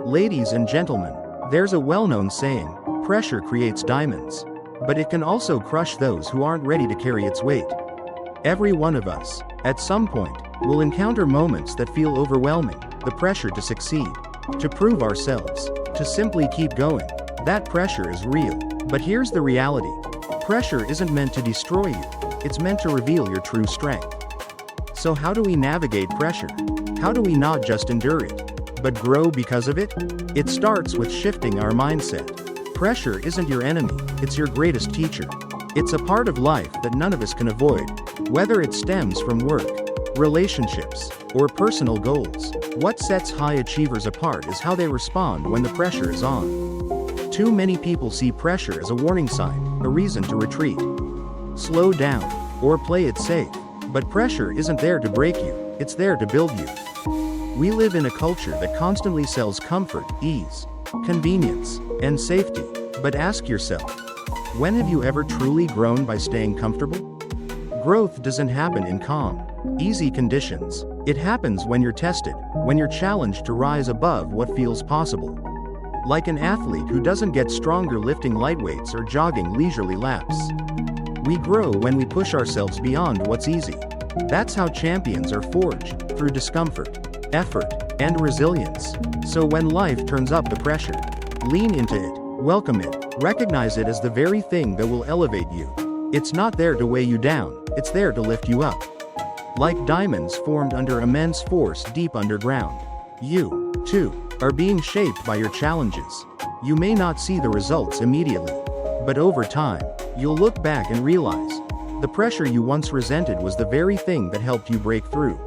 Ladies and gentlemen, there's a well-known saying, pressure creates diamonds. But it can also crush those who aren't ready to carry its weight. Every one of us, at some point, will encounter moments that feel overwhelming, the pressure to succeed, to prove ourselves, to simply keep going. That pressure is real. But here's the reality. Pressure isn't meant to destroy you, it's meant to reveal your true strength. So how do we navigate pressure? How do we not just endure it, but grow because of it? It starts with shifting our mindset. Pressure isn't your enemy, it's your greatest teacher. It's a part of life that none of us can avoid, whether it stems from work, relationships, or personal goals. What sets high achievers apart is how they respond when the pressure is on. Too many people see pressure as a warning sign, a reason to retreat, slow down, or play it safe. But pressure isn't there to break you, it's there to build you. We live in a culture that constantly sells comfort, ease, convenience, and safety. But ask yourself, when have you ever truly grown by staying comfortable? Growth doesn't happen in calm, easy conditions. It happens when you're tested, when you're challenged to rise above what feels possible. Like an athlete who doesn't get stronger lifting lightweights or jogging leisurely laps. We grow when we push ourselves beyond what's easy. That's how champions are forged, through discomfort, effort, and resilience. So when life turns up the pressure, lean into it, welcome it, recognize it as the very thing that will elevate you. It's not there to weigh you down, it's there to lift you up. Like diamonds formed under immense force deep underground. You, too, are being shaped by your challenges. You may not see the results immediately, but over time, you'll look back and realize, the pressure you once resented was the very thing that helped you break through.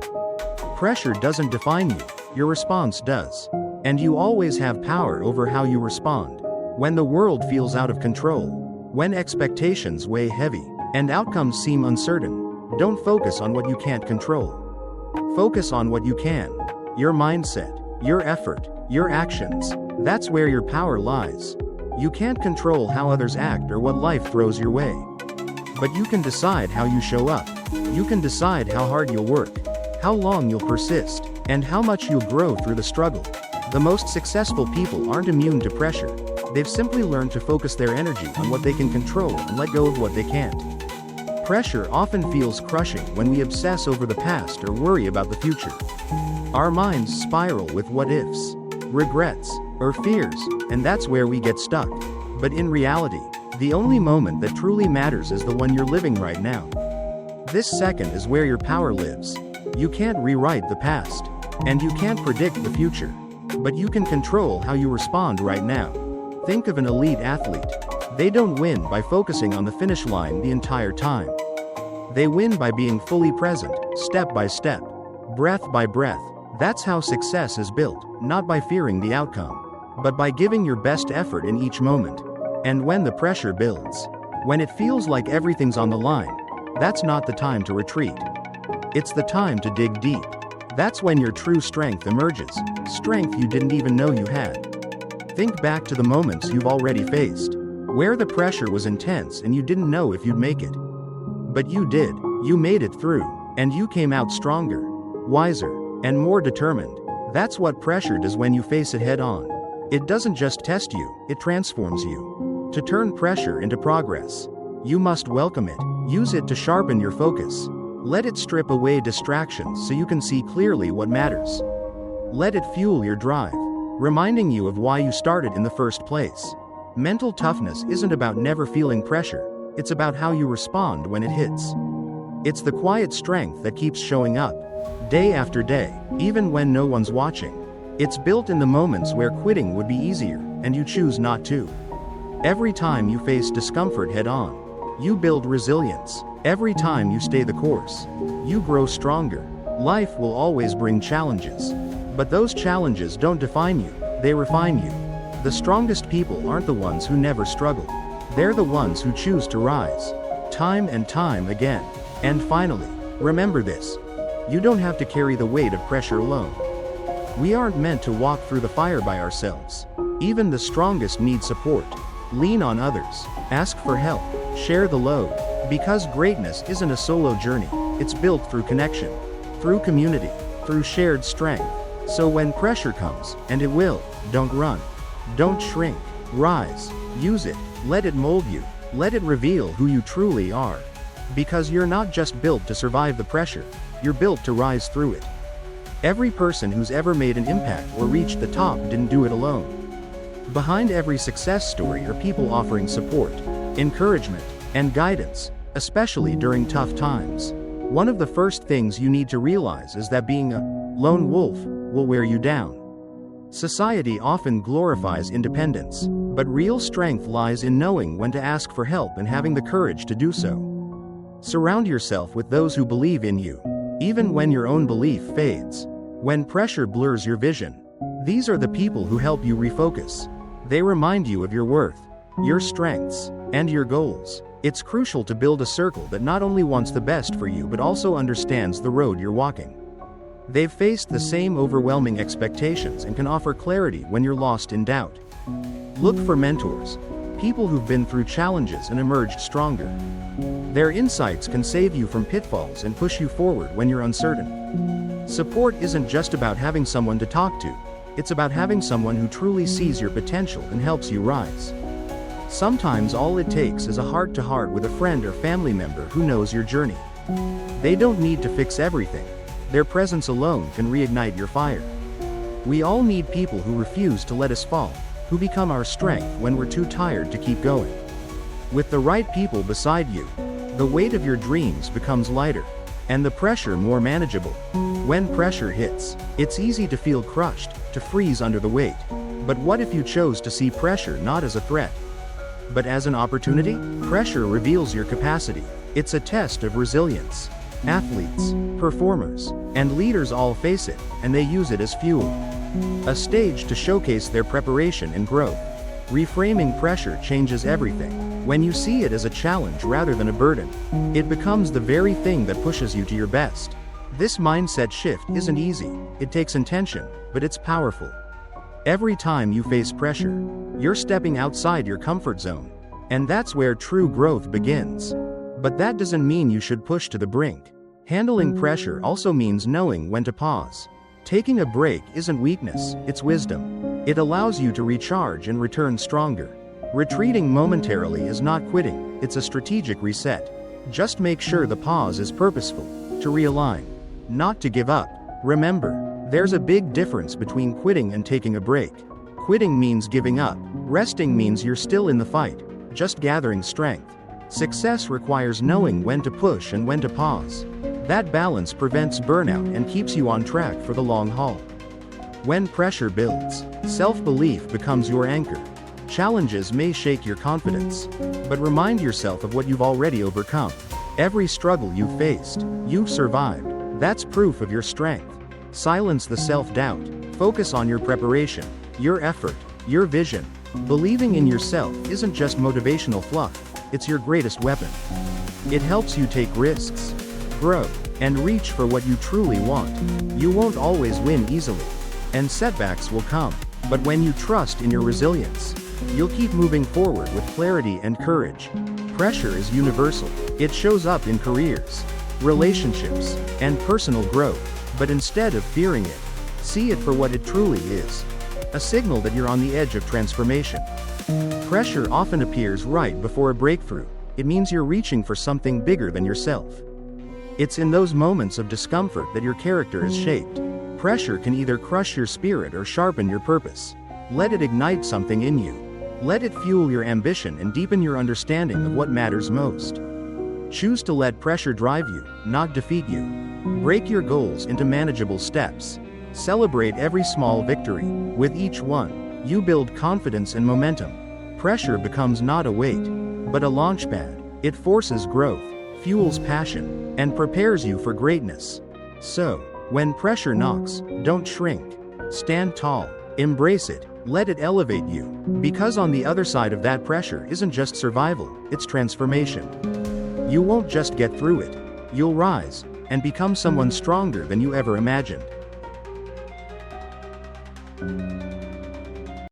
Pressure doesn't define you, your response does. And you always have power over how you respond. When the world feels out of control, when expectations weigh heavy, and outcomes seem uncertain, don't focus on what you can't control. Focus on what you can. Your mindset, your effort, your actions. That's where your power lies. You can't control how others act or what life throws your way. But you can decide how you show up. You can decide how hard you'll work, how long you'll persist, and how much you'll grow through the struggle. The most successful people aren't immune to pressure. They've simply learned to focus their energy on what they can control and let go of what they can't. Pressure often feels crushing when we obsess over the past or worry about the future. Our minds spiral with what-ifs, regrets, or fears, and that's where we get stuck. But in reality, the only moment that truly matters is the one you're living right now. This second is where your power lives. You can't rewrite the past, and you can't predict the future, but you can control how you respond right now. Think of an elite athlete. They don't win by focusing on the finish line the entire time. They win by being fully present, step by step, breath by breath. That's how success is built, not by fearing the outcome, but by giving your best effort in each moment. And when the pressure builds, when it feels like everything's on the line, that's not the time to retreat. It's the time to dig deep. That's when your true strength emerges, strength you didn't even know you had. Think back to the moments you've already faced, where the pressure was intense and you didn't know if you'd make it. But you did, you made it through, and you came out stronger, wiser, and more determined. That's what pressure does when you face it head on. It doesn't just test you, it transforms you. To turn pressure into progress, you must welcome it, use it to sharpen your focus. Let it strip away distractions so you can see clearly what matters. Let it fuel your drive, reminding you of why you started in the first place. Mental toughness isn't about never feeling pressure, it's about how you respond when it hits. It's the quiet strength that keeps showing up, day after day, even when no one's watching. It's built in the moments where quitting would be easier, and you choose not to. Every time you face discomfort head on, you build resilience. Every time you stay the course, you grow stronger. Life will always bring challenges. But those challenges don't define you, they refine you. The strongest people aren't the ones who never struggle. They're the ones who choose to rise, time and time again. And finally, remember this. You don't have to carry the weight of pressure alone. We aren't meant to walk through the fire by ourselves. Even the strongest need support. Lean on others, ask for help, share the load. Because greatness isn't a solo journey, it's built through connection, through community, through shared strength. So when pressure comes, and it will, don't run. Don't shrink. Rise. Use it. Let it mold you. Let it reveal who you truly are. Because you're not just built to survive the pressure, you're built to rise through it. Every person who's ever made an impact or reached the top didn't do it alone. Behind every success story are people offering support, encouragement, and guidance, especially during tough times. One of the first things you need to realize is that being a lone wolf will wear you down. Society often glorifies independence, but real strength lies in knowing when to ask for help and having the courage to do so. Surround yourself with those who believe in you, even when your own belief fades. When pressure blurs your vision, these are the people who help you refocus. They remind you of your worth, your strengths, and your goals. It's crucial to build a circle that not only wants the best for you but also understands the road you're walking. They've faced the same overwhelming expectations and can offer clarity when you're lost in doubt. Look for mentors, people who've been through challenges and emerged stronger. Their insights can save you from pitfalls and push you forward when you're uncertain. Support isn't just about having someone to talk to, it's about having someone who truly sees your potential and helps you rise. Sometimes all it takes is a heart-to-heart with a friend or family member who knows your journey. They don't need to fix everything. Their presence alone can reignite your fire. We all need people who refuse to let us fall, who become our strength when we're too tired to keep going. With the right people beside you, the weight of your dreams becomes lighter, and the pressure more manageable. When pressure hits, it's easy to feel crushed, to freeze under the weight. But what if you chose to see pressure not as a threat, but as an opportunity? Pressure reveals your capacity. It's a test of resilience. Athletes, performers, and leaders all face it, and they use it as fuel. A stage to showcase their preparation and growth. Reframing pressure changes everything. When you see it as a challenge rather than a burden, it becomes the very thing that pushes you to your best. This mindset shift isn't easy, it takes intention, but it's powerful. Every time you face pressure, you're stepping outside your comfort zone, and that's where true growth begins. But that doesn't mean you should push to the brink. Handling pressure also means knowing when to pause. Taking a break isn't weakness, it's wisdom. It allows you to recharge and return stronger. Retreating momentarily is not quitting, it's a strategic reset. Just make sure the pause is purposeful, to realign, not to give up. Remember, there's a big difference between quitting and taking a break. Quitting means giving up. Resting means you're still in the fight, just gathering strength. Success requires knowing when to push and when to pause. That balance prevents burnout and keeps you on track for the long haul. When pressure builds, self-belief becomes your anchor. Challenges may shake your confidence, but remind yourself of what you've already overcome. Every struggle you've faced, you've survived. That's proof of your strength. Silence the self-doubt. Focus on your preparation, your effort, your vision. Believing in yourself isn't just motivational fluff, it's your greatest weapon. It helps you take risks, grow, and reach for what you truly want. You won't always win easily, and setbacks will come. But when you trust in your resilience, you'll keep moving forward with clarity and courage. Pressure is universal. It shows up in careers, relationships, and personal growth. But instead of fearing it, see it for what it truly is. A signal that you're on the edge of transformation. Pressure often appears right before a breakthrough. It means you're reaching for something bigger than yourself. It's in those moments of discomfort that your character is shaped. Pressure can either crush your spirit or sharpen your purpose. Let it ignite something in you. Let it fuel your ambition and deepen your understanding of what matters most. Choose to let pressure drive you, not defeat you. Break your goals into manageable steps. Celebrate every small victory. With each one, you build confidence and momentum. Pressure becomes not a weight, but a launchpad. It forces growth, fuels passion, and prepares you for greatness. So, when pressure knocks, don't shrink. Stand tall. Embrace it. Let it elevate you. Because on the other side of that pressure isn't just survival, it's transformation. You won't just get through it. You'll rise, and become someone stronger than you ever imagined.